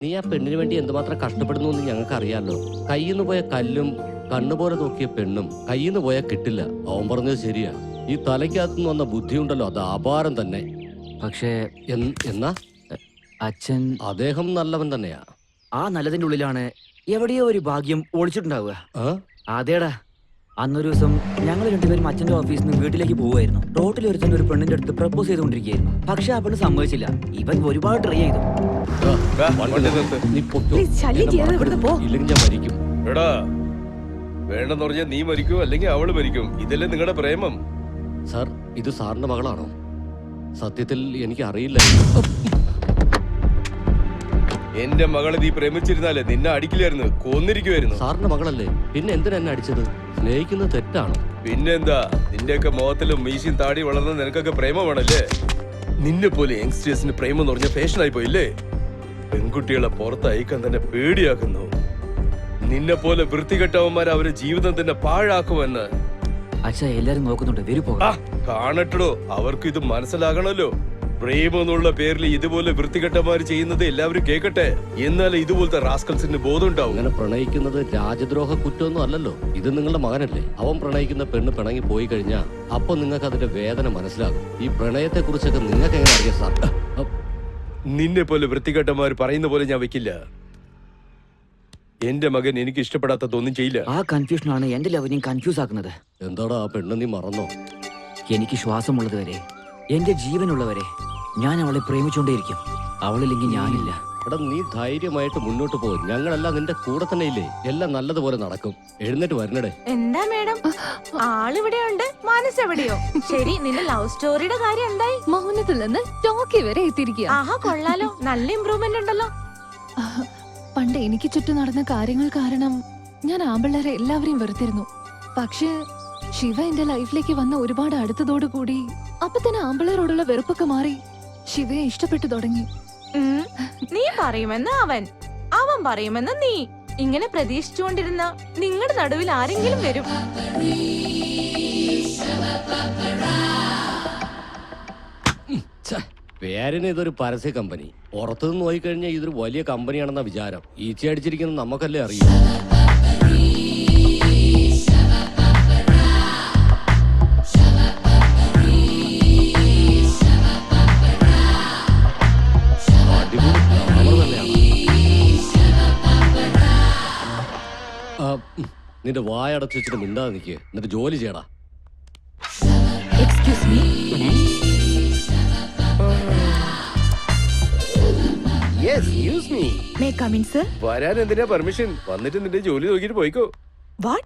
നീ ആ പെണ്ണിന് വേണ്ടി എന്തുമാത്രം കഷ്ടപ്പെടുന്നു എന്ന് ഞങ്ങൾക്ക് അറിയാലോ. കയ്യിന്ന് പോയ കല്ലും കണ്ണുപോലെ നോക്കിയ പെണ്ണും കയ്യിന്ന് പോയാൽ കിട്ടില്ല. അവൻ പറഞ്ഞത് ശരിയാ. ഈ തലയ്ക്കകത്തുനിന്ന് വന്ന ബുദ്ധിയുണ്ടല്ലോ, അത് അപാരം തന്നെ. പക്ഷേ എന്നാ അച്ഛൻ അദ്ദേഹം നല്ലവൻ തന്നെയാ. ആ നല്ലതിന്റെ ഉള്ളിലാണ് എവിടെയോ ഒരു ഭാഗ്യം ഒളിച്ചിട്ടുണ്ടാവുക. അതേടാ, അന്നൊരു ദിവസം ഞങ്ങൾ രണ്ടുപേരും അച്ഛന്റെ ഓഫീസിൽ നിന്ന് വീട്ടിലേക്ക് പോവുമായിരുന്നു. റോട്ടിൽ ഒരുത്തൻ ഒരു പെണ്ണിന്റെ അടുത്ത് പ്രപ്പോസ് ചെയ്തുകൊണ്ടിരിക്കുകയായിരുന്നു. പക്ഷെ ആ പെണ്ണ് സമ്മതിച്ചില്ല. ഇവൻ ഒരുപാട് ട്രൈ ചെയ്തു. ഇല്ലെങ്കിൽ ഞാൻ മരിക്കും. വേണ്ടെന്ന് പറഞ്ഞാൽ നീ മരിക്കൂ, അല്ലെങ്കിൽ അവള് മരിക്കും. ഇതല്ലേ നിങ്ങളുടെ പ്രേമം? സാർ, ഇത് സാറിന്റെ മകളാണോ? സത്യത്തിൽ എനിക്ക് അറിയില്ല. എന്റെ മകളെ നീ പ്രേമിച്ചിരുന്നാലേ നിന്നെ അടിക്കില്ലായിരുന്നു, കൊന്നിരിക്കുവായിരുന്നു. സാറിന്റെ മകളല്ലേ, പിന്നെ എന്തിനാ എന്നെ അടിച്ചത്? സ്നേഹിക്കുന്നത് തെറ്റാണോ? പിന്നെന്താ, നിന്റെയൊക്കെ മുഖത്തിലും മീശയും താടി വളർന്ന നിനക്കൊക്കെ പ്രേമമാണല്ലേ? നിന്നെ പോലെ യങ്സ്റ്റേഴ്സിന് പ്രേമം എന്ന് പറഞ്ഞ ഫാഷനായി പോയില്ലേ? പെൺകുട്ടികളെ പുറത്തയക്കാൻ തന്നെ പേടിയാക്കുന്നു. നിന്നെ പോലെ വൃത്തികെട്ടവന്മാർ അവരുടെ ജീവിതം തന്നെ പാഴാക്കുമെന്ന്. അച്ഛാ, എല്ലാരും നോക്കുന്നുണ്ട്, വരൂ പോകാം. കാണട്ടോ, അവർക്ക് ഇത് മനസ്സിലാകണല്ലോ. പ്രേമം എന്നുള്ള പേരിൽ ഇതുപോലെ വൃത്തികെട്ടമാര് ചെയ്യുന്നത് എല്ലാവരും കേൾക്കട്ടെ. എന്നാലേ ഇതുപോലത്തെ റാസ്കൽസിന് ബോധം ഉണ്ടാവും. അങ്ങനെ പ്രണയിക്കുന്നത് രാജദ്രോഹ കുറ്റമൊന്നും അല്ലല്ലോ. ഇത് നിങ്ങളുടെ മകനല്ലേ. അവൻ പ്രണയിക്കുന്ന പെണ്ണ് പിണങ്ങി പോയി കഴിഞ്ഞാൽ അപ്പൊ നിങ്ങൾക്ക് അതിന്റെ വേദന മനസ്സിലാകും. ഈ പ്രണയത്തെ കുറിച്ചൊക്കെ നിങ്ങൾക്ക് എങ്ങനെ അറിയാം സാർ? നിന്നെ പോലെ വൃത്തികെട്ടമാര് പറയുന്ന പോലെ ഞാൻ വെക്കില്ല. എന്റെ മകൻ എനിക്ക് ഇഷ്ടപ്പെടാത്തതൊന്നും ചെയ്യില്ല. ആ കൺഫ്യൂഷനാണ് എന്റെ ലവനെയും കൺഫ്യൂസ് ആക്കുന്നത്. എന്താടാ ആ പെണ്ണ് നീ മറന്നോ? എനിക്ക് ശ്വാസമുള്ളത് വരെ, എന്റെ ജീവനുള്ളവരെ ഞാൻ അവളെ പ്രേമിച്ചുകൊണ്ടേയിരിക്കും. അവളില്ലെങ്കിൽ ഞാനില്ല. എടാ, നീ ധൈര്യമായിട്ട് മുന്നോട്ട് പോകും. ഞങ്ങളെല്ലാം നിന്റെ കൂടെ തന്നെ ഇല്ലേ? എല്ലാം നല്ലതുപോലെ നടക്കും. എഴുന്നേറ്റ് വരണടേ. എന്താ മേഡം, ആളിവിടെ ഉണ്ട്, മനസ്സെവിടെയോ? ശരി, നിന്റെ ലവ് സ്റ്റോറിയുടെ കാര്യം എന്തായി? മൗനത്തിൽ നിന്ന് ടോക്കി വരെ എത്തിയിരിക്കുക. ആഹാ, കൊള്ളാലോ, നല്ല ഇമ്പ്രൂവ്മെന്റ് ഉണ്ടല്ലോ. പണ്ട് എനിക്ക് ചുറ്റും നടന്ന കാര്യങ്ങൾ കാരണം ഞാൻ ആമ്പിള്ളേരെ എല്ലാവരെയും വെറുത്തിരുന്നു. പക്ഷേ ശിവ എന്റെ ലൈഫിലേക്ക് വന്ന ഒരുപാട് അടുത്തതോടുകൂടി അപ്പൊ തന്നെ ആമ്പിള്ളേരോടുള്ള വെറുപ്പൊക്കെ മാറി ശിവയെ ഇഷ്ടപ്പെട്ടു തുടങ്ങി. നീ പറയുമെന്ന് അവൻ പറയുമെന്ന് നീ. ഇങ്ങനെ പ്രതീക്ഷിച്ചുകൊണ്ടിരുന്ന നിങ്ങളുടെ നടുവിൽ ആരെങ്കിലും വരും. പേരിന് ഇതൊരു പരസ്യ കമ്പനി. പുറത്തുനിന്ന് നോക്കിക്കഴിഞ്ഞാൽ ഇതൊരു വലിയ കമ്പനിയാണെന്ന വിചാരം. ഈച്ച അടിച്ചിരിക്കുന്നത് നമുക്കല്ലേ അറിയാം. നിന്റെ വായടച്ചു വെച്ചിട്ട് മിണ്ടാതെ നിൽക്കുക. എന്നിട്ട് ജോലി ചെയ്യടാ. Excuse me. May come in, sir? വരാൻ എന്തിനാ പെർമിഷൻ? വന്നിട്ട് നിന്റെ ജോലി നോക്കിട്ട് പോയിക്കോ. What?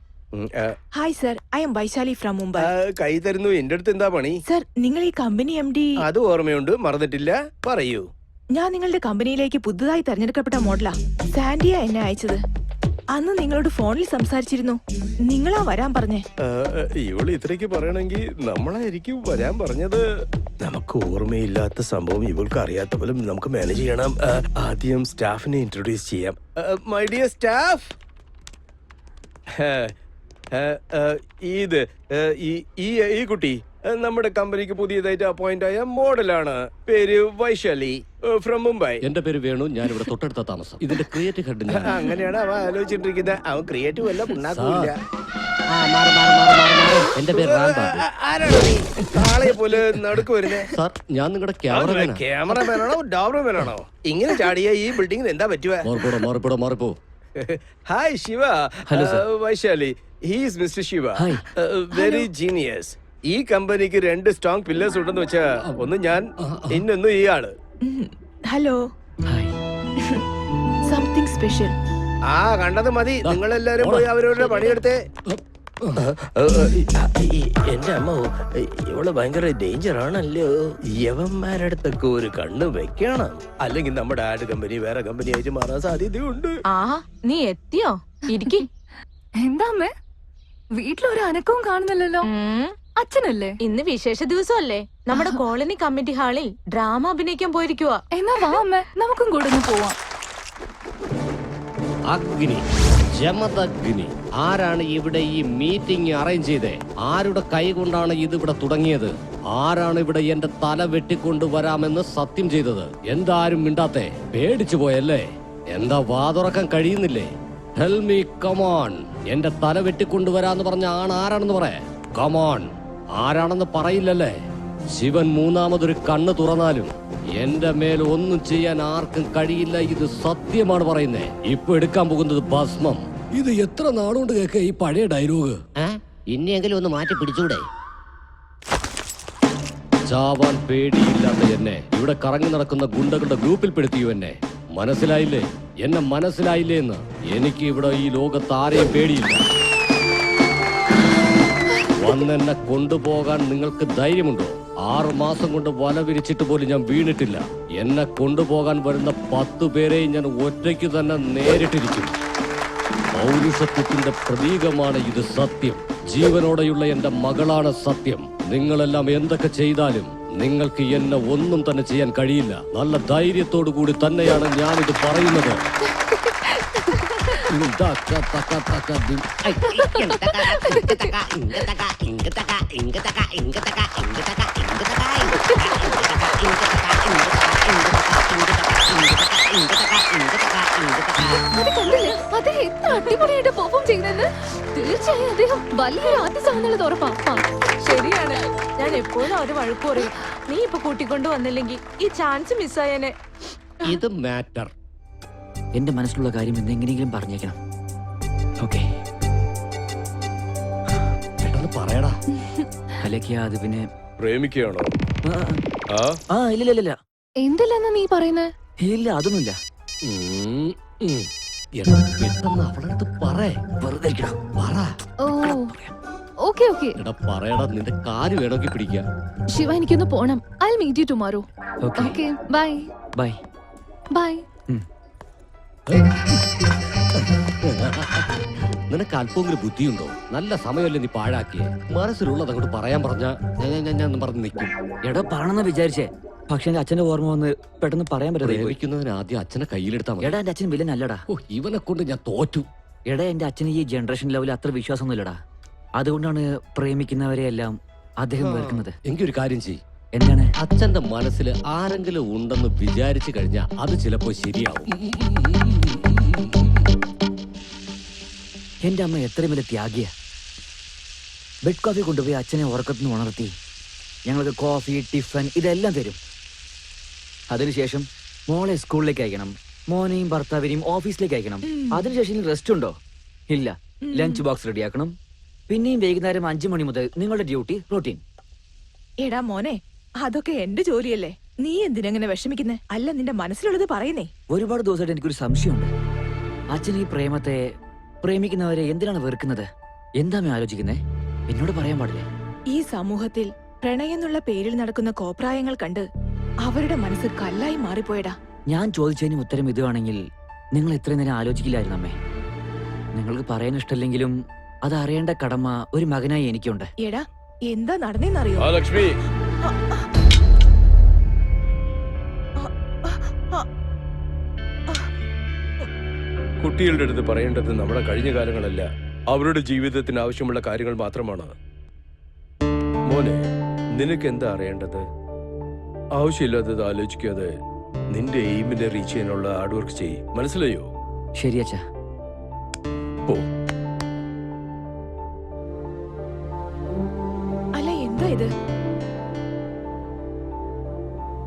Hi, sir. I am Vaishali from Mumbai. കൈ തരുന്നു. എന്റെ അടുത്ത് എന്താ പണി? Sir, നിങ്ങൾ ഈ കമ്പനി MD? അത് ഓർമ്മയുണ്ട്, മറന്നിട്ടില്ല. പറയൂ. ഞാൻ നിങ്ങളുടെ കമ്പനിയിലേക്ക് പുതുതായി തെരഞ്ഞെടുക്കപ്പെട്ട മോഡലാ. സാൻഡിയ എന്നെ അയച്ചത്. അന്ന് നിങ്ങളോട് ഫോണിൽ സംസാരിച്ചിരുന്നു. നിങ്ങളാ വരാൻ പറഞ്ഞേ. ഇവള് ഇത്രയ്ക്ക് പറയണമെങ്കിൽ നമ്മളായിരിക്കും വരാൻ പറഞ്ഞത്. നമുക്ക് ഓർമ്മയില്ലാത്ത സംഭവം ഇവൾക്ക് അറിയാത്ത പോലും നമുക്ക് മാനേജ് ചെയ്യണം. ആദ്യം സ്റ്റാഫിനെ ഇൻട്രൊഡ്യൂസ് ചെയ്യാം. മൈ ഡിയർ സ്റ്റാഫ്, ഇത് ഈ കുട്ടി നമ്മുടെ കമ്പനിക്ക് പുതിയതായിട്ട് അപ്പോയിന്റ് ആയ മോഡലാണ്. പേര് വൈശാലി, ഫ്രം മുംബൈ. എന്റെ പേര് വേണു, ഞാൻ ഇവിടെ തൊട്ടടുത്ത താമസം. ഇതിന്റെ ക്രിയേറ്റീവ് ഹെഡ്. അങ്ങനെയാണ് അവൻ ആലോചിച്ചിട്ടിരിക്കുന്നത്. അവൻ ക്രിയേറ്റീവ് അല്ല, ഉണ്ടാക്കില്ല. എന്റെ പേര് ആരാണോ നീ കാളെ പോലെ നടുക്ക് വരുന്നേ? സാർ, ഞാൻ നിങ്ങളുടെ ക്യാമറമാനാണോ ഡോബർമാനാണോ? ഇങ്ങനെ ചാടിയ ഈ ബിൽഡിംഗിന് എന്താ പറ്റുക? മാറിപ്പോ. Hi Shiva. Hello sir. Vaishali, he's mister Shiva. Hi. Very genius. ഈ കമ്പനിക്ക് 2 സ്ട്രോങ് പില്ലേഴ്സ് ഉണ്ടെന്ന് വെച്ചാ, ഒന്ന് ഞാൻ, ഇന്നൊന്നും ഈ ആള്. ഹലോ. ഹായ്. Something special. കണ്ടത് മതി. നിങ്ങളെല്ലാരും പോയി അവരവരുടെ പണിയെടുത്തേ. എന്റെ അമ്മ, ഇവള് ഭയങ്കര ഡേഞ്ചർ ആണല്ലോ. യവന്മാരടുത്തൊക്കെ ഒരു കണ്ണ് വെക്കണം, അല്ലെങ്കിൽ നമ്മുടെ ആഡ് കമ്പനി വേറെ കമ്പനി ആയിട്ട് മാറാൻ സാധ്യതയുണ്ട്. നീ എത്തിയോ? ഇരിക്കി. എന്താ അമ്മേ, വീട്ടിലൊരു അനക്കവും കാണുന്നില്ലല്ലോ. അച്ഛനല്ലേ? ഇന്ന് വിശേഷ ദിവസമല്ലേ? നമ്മുടെ കോളനി കമ്മിറ്റി ഹാളിൽ ഡ്രാമ അഭിനയിക്കാൻ പോയിരിക്കുവാ. എന്നാ വാ അമ്മേ, നമുക്കും കൂടെ പോവാം. അഗ്നി, ജമദഗ്നി. ആരാണ് ഇവിടെ ഈ മീറ്റിംഗ് അറേഞ്ച് ചെയ്തേ? ആരുടെ കൈ കൊണ്ടാണ് ഇതിവിടെ തുടങ്ങിയത്? ആരാണ് ഇവിടെ എന്റെ തല വെട്ടിക്കൊണ്ടുവരാമെന്ന് സത്യം ചെയ്തത്? എന്താരും മിണ്ടാത്തെ? പേടിച്ചു പോയല്ലേ? എന്താ വാതുറക്കാൻ കഴിയുന്നില്ലേ? Tell me, come on. എന്റെ തല വെട്ടിക്കൊണ്ടുവരാന്ന് പറഞ്ഞ ആരാണെന്ന് പറ. Come on. ആരാണെന്ന് പറയില്ലല്ലേ? ശിവൻ മൂന്നാമതൊരു കണ്ണ് തുറന്നാലും എന്റെ മേൽ ഒന്നും ചെയ്യാൻ ആർക്കും കഴിയില്ല. ഇത് സത്യമാണ് പറയുന്നേ. ഇപ്പൊ എടുക്കാൻ പോകുന്നത് ഭസ്മം. ഇത് എത്ര നാളുകൊണ്ട് കേൾക്ക ഈ പഴയ ഡയലോഗ്? ഇനിയെങ്കിലും ഒന്ന് മാറ്റി പിടിച്ചൂടെ? ചാവാൻ പേടിയില്ലാത്ത എന്നെ ഇവിടെ കറങ്ങി നടക്കുന്ന ഗുണ്ടകളുടെ ഗ്രൂപ്പിൽ പെടുത്തിയു എന്നെ. മനസ്സിലായില്ലേ? എന്നെ മനസ്സിലായില്ലേ എന്ന്? എനിക്ക് ഇവിടെ ഈ ലോകത്ത് ആരെയും പേടിയില്ല. വന്നെന്നെ കൊണ്ടുപോകാൻ നിങ്ങൾക്ക് ധൈര്യമുണ്ടോ? 6 മാസം കൊണ്ട് വല വിരിച്ചിട്ട് പോലും ഞാൻ വീണിട്ടില്ല. എന്നെ കൊണ്ടുപോകാൻ വരുന്ന 10 പേരെയും ഞാൻ ഒറ്റയ്ക്ക് തന്നെ നേരിട്ടിരിക്കും. പൗരുഷത്വത്തിന്റെ പ്രതീകമാണ് ഇത് സത്യം. ജീവനോടെയുള്ള എന്റെ മകളാണ് സത്യം. നിങ്ങളെല്ലാം എന്തൊക്കെ ചെയ്താലും നിങ്ങൾക്ക് എന്നെ ഒന്നും തന്നെ ചെയ്യാൻ കഴിയില്ല. നല്ല ധൈര്യത്തോടു കൂടി തന്നെയാണ് ഞാനിത് പറയുന്നത്. അത് കണ്ടില്ലേ? അദ്ദേഹം എത്ര അടിപൊളിയായിട്ട് പെർഫോം ചെയ്തെന്ന്. തീർച്ചയായും അദ്ദേഹം വലിയൊരു ആർട്ടിസ്റ്റ് ആണെന്നുള്ളത് ഉറപ്പാ. ശരിയാണ്, ഞാൻ എപ്പോഴും അവര് വഴക്കു പറയും. നീ ഇപ്പൊ കൂട്ടിക്കൊണ്ടു വന്നില്ലെങ്കിൽ ഈ ചാൻസ് മിസ്സായേനെ. ഇത് മാറ്റർ. എന്റെ മനസ്സിലുള്ള കാര്യം എന്തെങ്കിലും പറഞ്ഞേക്കണം. ഓക്കെ, പെട്ടെന്ന് പറയടാ. അലക്കിയ അത് പിന്നെ പ്രേമിക്കുകയാണോ? ഇല്ല എന്തില്ലെന്ന് നീ പറയുന്നേ? ഇല്ല, അതൊന്നുമില്ല. എടാ, പെട്ടെന്ന് അവളടുത്ത് പറ. വെറുതെ ഇരിക്കടാ. പറ. ഓ ഓക്കെ ഓക്കെ. എടാ പറയടാ, നിന്റെ കാല് വേണമെങ്കിൽ പിടിക്കാം. ശിവ, എനിക്കൊന്ന് പോണം. I'll meet you tomorrow. Okay. Okay, bye. Bye. Bye. നിനക്ക് അല്പമെങ്കിലും ബുദ്ധിയുണ്ടോ? നല്ല സമയമല്ലേ നീ പാഴാക്കിയേ. മനസ്സിലുള്ളത് അങ്ങോട്ട് പറയാൻ പറഞ്ഞ ഞാൻ പറഞ്ഞ് നിൽക്കും. എടാ പറയണമെന്ന് വിചാരിച്ചേ, പക്ഷെ എന്റെ അച്ഛന്റെ ഓർമ്മ വന്ന് പെട്ടെന്ന് പറയാൻ പറ്റാതെ. പ്രേമിക്കുന്നതിന് ആദ്യം അച്ഛനെ കയ്യിലെടുത്താൽ മതി. എടാ, എന്റെ അച്ഛൻ വില്ലൻ അല്ലടാ. ഇവനെ കൊണ്ട് ഞാൻ തോറ്റു. എടാ, എന്റെ അച്ഛന് ഈ ജനറേഷൻ ലെവലിൽ അത്ര വിശ്വാസമൊന്നുമില്ലടാ. അതുകൊണ്ടാണ് പ്രേമിക്കുന്നവരെ എല്ലാം അദ്ദേഹം വെറുക്കുന്നത്. എങ്കിൽ ഒരു കാര്യം ചെയ്യ്. എന്താണ്? അച്ഛന്റെ മനസ്സിൽ ആരെങ്കിലും ഉണ്ടെന്ന് വിചാരിച്ചു കഴിഞ്ഞാൽ അത് ചിലപ്പോ ശരിയാവും. എന്റെ അമ്മ എത്രയും വലിയ ത്യാഗിയ. ബെഡ് കോഫി കൊണ്ടുപോയി അച്ഛനെ ഉറക്കത്തിന് ഉണർത്തി ഞങ്ങൾക്ക് കോഫി, ടിഫൻ ഇതെല്ലാം തരും. അതിനുശേഷം മോളെ സ്കൂളിലേക്ക് അയക്കണം, മോനെയും ഭർത്താവിനെയും ഓഫീസിലേക്ക് അയക്കണം. അതിനുശേഷം റെസ്റ്റ് ഉണ്ടോ? ഇല്ല. ലഞ്ച് ബോക്സ് റെഡിയാക്കണം. പിന്നെയും വൈകുന്നേരം 5 മണി മുതൽ നിങ്ങളുടെ ഡ്യൂട്ടി റൂട്ടീൻ. എടാ മോനെ, അതൊക്കെ എന്റെ ജോലിയല്ലേ. നീ എന്തിനെങ്ങനെ വിഷമിക്കുന്നേ? അല്ല, നിന്റെ മനസ്സിലുള്ളത് പറയുന്നേ. ഒരുപാട് ദിവസമായിട്ട് എനിക്കൊരു സംശയമുണ്ട്. അച്ഛൻ ഈ പ്രേമിക്കുന്നവരെ എന്തിനാണ് വെറുക്കുന്നത്? എന്താമേ ആലോചിക്കുന്നേ? എന്നോട് പറയാൻ പാടില്ലേ? ഈ സമൂഹത്തിൽ പ്രണയം എന്നുള്ള പേരിൽ നടക്കുന്ന കോപ്രായങ്ങൾ കണ്ട് അവരുടെ മനസ്സ് കല്ലായി മാറിപ്പോയടാ. ഞാൻ ചോദിച്ചതിന് ഉത്തരം ഇതുവാണെങ്കിൽ നിങ്ങൾ ഇത്രയും നേരം ആലോചിക്കില്ലായിരുന്നു അമ്മേ. നിങ്ങൾക്ക് പറയാൻ ഇഷ്ടമില്ലെങ്കിലും അത് അറിയേണ്ട കടമ ഒരു മകനായി എനിക്കുണ്ട്. എടാ, എന്താ നടന്നേന്നറിയോ? ലക്ഷ്മി, കുട്ടികളുടെ അടുത്ത് പറയേണ്ടത് നമ്മുടെ കഴിഞ്ഞ കാലങ്ങളല്ല, അവരുടെ ജീവിതത്തിന് ആവശ്യമുള്ള കാര്യങ്ങൾ മാത്രമാണ്. മോനെ, നിനക്ക് എന്താ അറിയേണ്ടത്? ആവശ്യമില്ലാത്തത് ആലോചിക്കാതെ നിന്റെ എയിമിനെ റീച്ച് ചെയ്യാനുള്ള ഹാർഡ് വർക്ക് ചെയ്യ്. മനസ്സിലായോ? ശരി അച്ഛാ. പോ. അല്ല, എന്താ ഇത്?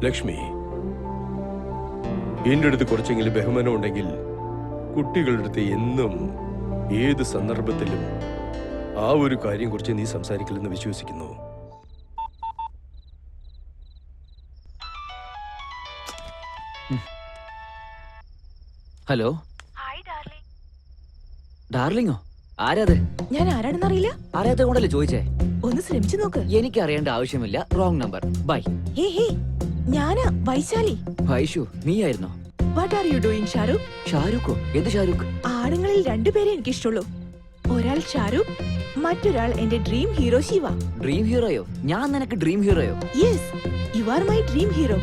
ലക്ഷ്മി, എന്റെ അടുത്ത് കുറച്ചെങ്കിലും ബഹുമാനം ഉണ്ടെങ്കിൽ കുട്ടികളുടെ അടുത്ത് എന്നും ഏത് സന്ദർഭത്തിലും ആ ഒരു കാര്യം കുറിച്ച് നീ സംസാരിക്കില്ലെന്ന് വിശ്വസിക്കുന്നു. ഹലോ. ഡാർലിങ്ങോ? ആരാത്? ഞാൻ ആരാണെന്നറിയില്ല. അറിയാത്ത കൊണ്ടല്ലേ ചോദിച്ചേ. ഒന്ന് ശ്രമിച്ചു നോക്ക്. എനിക്ക് അറിയേണ്ട ആവശ്യമില്ല. Wrong number. ബൈ. ഹേ, ഞാനാ വൈശാലി. വൈഷു, നീയായിരുന്നോ? What are you doing Shahrukh? ഷാരൂഖോ? എന്ത് ഷാരൂഖ്? ആണുങ്ങളിൽ 2 പേരെ എനിക്കിഷ്ടമുള്ളൂ. ഒരാൾ ഷാരൂഖ്, മറ്റൊരാൾ എന്റെ ഡ്രീം ഹീറോ ശിവ. ഡ്രീം ഹീറോയോ? ഞാൻ നിനക്ക് ഡ്രീം ഹീറോയോ? Yes, you are my dream hero.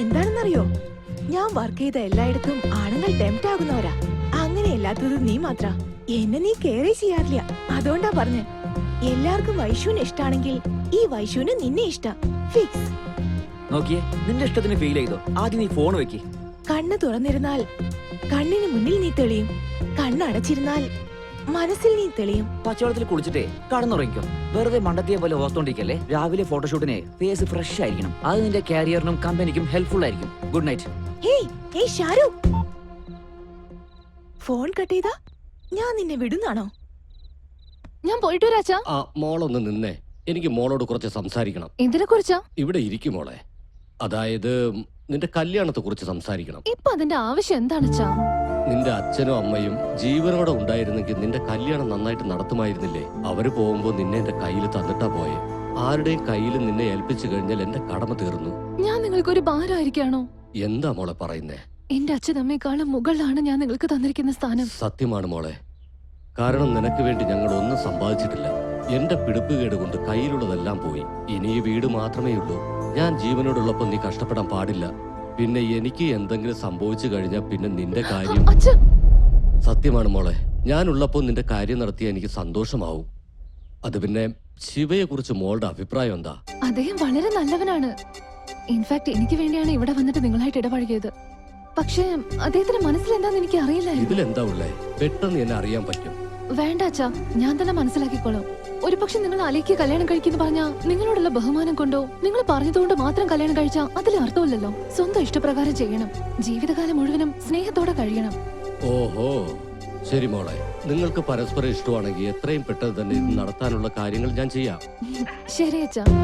എന്താണെന്നറിയോ, ഞാൻ വർക്ക് ചെയ്ത എല്ലായിടത്തും ആണുങ്ങൾ ടെംപ്റ്റ് ആകുന്നവരാ. അങ്ങനെ അല്ലാത്തത് നീ മാത്ര. എന്നെ നീ കെയർ ചെയ്യാറില്ല. അതുകൊണ്ടാ പറഞ്ഞ്, എല്ലാവർക്കും വൈഷുവിനെ ഇഷ്ടാണെങ്കിൽ ഈ വൈഷുവിന് നിന്നെ ഇഷ്ടം. ഫിക്സ്. നോക്കിയേ, നിന്റെ ഇഷ്ടത്തിന് ഫീൽ ചെയ്തോ? ആദ്യം നീ ഫോൺ വെക്ക്. കണ്ണ് തുറന്നിരുന്നാൽ കണ്ണിന് മുന്നിൽ നീ തെളിയും, കണ്ണടച്ചിരുന്നാൽ മനസ്സിൽ നീ തെളിയും. പച്ചവെള്ളത്തിൽ കുളിച്ചിട്ടേ കടന്നുറങ്ങിക്കോ. വെറുതെ മണ്ടത്തിയെ പോലെ ഓർത്തോണ്ടിരിക്കല്ലേ. രാവിലെ ഫോട്ടോഷൂട്ടിന് ഫേസ് ഫ്രഷ് ആയിരിക്കണം. അത് നിന്റെ കാരിയറിനും കമ്പനിക്കും ഹെൽപ്ഫുൾ ആയിരിക്കും. Good night. ഹേയ് ഹേയ് ഷാരു, ഫോൺ കട്ട് ചെയ്താ ഞാൻ നിന്നെ വിടുന്നാണോ? ഞാൻ പോയിട്ട് വരാച്ചാ. ആ മോളൊന്ന് നിന്നേ, എനിക്ക് മോളോട് കുറച്ച് സംസാരിക്കണം. എന്തിനെ കുറിച്ചാ? ഇവിടെ ഇരിക്കും മോളെ. അതായത് നിന്റെ കല്യാണത്തെ കുറിച്ച് സംസാരിക്കണം. ഇപ്പൊ അതിന്റെ ആവശ്യം എന്താണെച്ചാ? നിന്റെ അച്ഛനും അമ്മയും ജീവനോടെ ഉണ്ടായിരുന്നെങ്കിൽ നിന്റെ കല്യാണം നന്നായിട്ട് നടത്തുമായിരുന്നില്ലേ? അവര് പോകുമ്പോ നിന്നെ എന്റെ കയ്യിൽ തന്നിട്ടാ പോയെ. ആരുടെയും കയ്യിൽ നിന്നെ ഏൽപ്പിച്ചു കഴിഞ്ഞാൽ എന്റെ കടമ തീർന്നു. ഞാൻ നിങ്ങൾക്കൊരു ഭാരമായിരിക്കാണോ? എന്താ മോളെ പറയുന്നേ? എന്റെ അച്ഛനമ്മയെക്കാളും മുകളിലാണ് ഞാൻ നിങ്ങൾക്ക് തന്നിരിക്കുന്ന സ്ഥാനം. സത്യമാണ് മോളെ. കാരണം നിനക്ക് വേണ്ടി ഞങ്ങൾ ഒന്നും സമ്പാദിച്ചിട്ടില്ല. എന്റെ പിടിപ്പുകേട് കൊണ്ട് കയ്യിലുള്ളതെല്ലാം പോയി. ഇനി ഈ വീട് മാത്രമേ ഉള്ളൂ. ഞാൻ ജീവനോടുള്ളപ്പോ നീ കഷ്ടപ്പെടാൻ പാടില്ല. പിന്നെ എനിക്ക് എന്തെങ്കിലും സംഭവിച്ചു കഴിഞ്ഞാൽ പിന്നെ നിന്റെ കാര്യം. അച്ഛാ, സത്യമാണ് മോളെ, ഞാനുള്ളപ്പോ നിന്റെ കാര്യം നടത്തിയാൽ എനിക്ക് സന്തോഷമാവും. അത് പിന്നെ ശിവയെ കുറിച്ച് മോളുടെ അഭിപ്രായം എന്താ? അദ്ദേഹം വളരെ നല്ലവനാണ്. ഇൻഫാക്ട് എനിക്ക് വേണ്ടിയാണ് ഇവിടെ വന്നിട്ട് നിങ്ങളായിട്ട് ഇടപഴകിയത്. പക്ഷേ അദ്ദേഹത്തിന്റെ മനസ്സിൽ എന്താന്ന് എനിക്ക് അറിയില്ലായിരുന്നു. ഇതിലെന്താ ഉള്ളേ? പെട്ടെന്ന് എന്നെ അറിയാൻ പറ്റും. വേണ്ട അച്ഛാ, ഞാൻ തന്നെ മനസ്സിലാക്കിക്കോളാം. ഒരു പക്ഷെ നിങ്ങൾ അലയ്ക്ക് കല്യാണം കഴിക്കുന്നു പറഞ്ഞാ നിങ്ങളോടുള്ള ബഹുമാനം കൊണ്ടോ നിങ്ങൾ പറഞ്ഞതുകൊണ്ട് മാത്രം കല്യാണം കഴിച്ചാ അതിൽ അർത്ഥമില്ലല്ലോ. സ്വന്തം ഇഷ്ടപ്രകാരം ചെയ്യണം. ജീവിതകാലം മുഴുവനും സ്നേഹത്തോടെ കഴിയണം. ഓഹോ, ശരി മോളെ. നിങ്ങൾക്ക് പരസ്പരം ഇഷ്ടമാണെങ്കിൽ എത്രയും പെട്ടെന്ന് തന്നെ ഇത് നടത്താനുള്ള കാര്യങ്ങൾ ഞാൻ ചെയ്യാം. ശരി അച്ഛാ.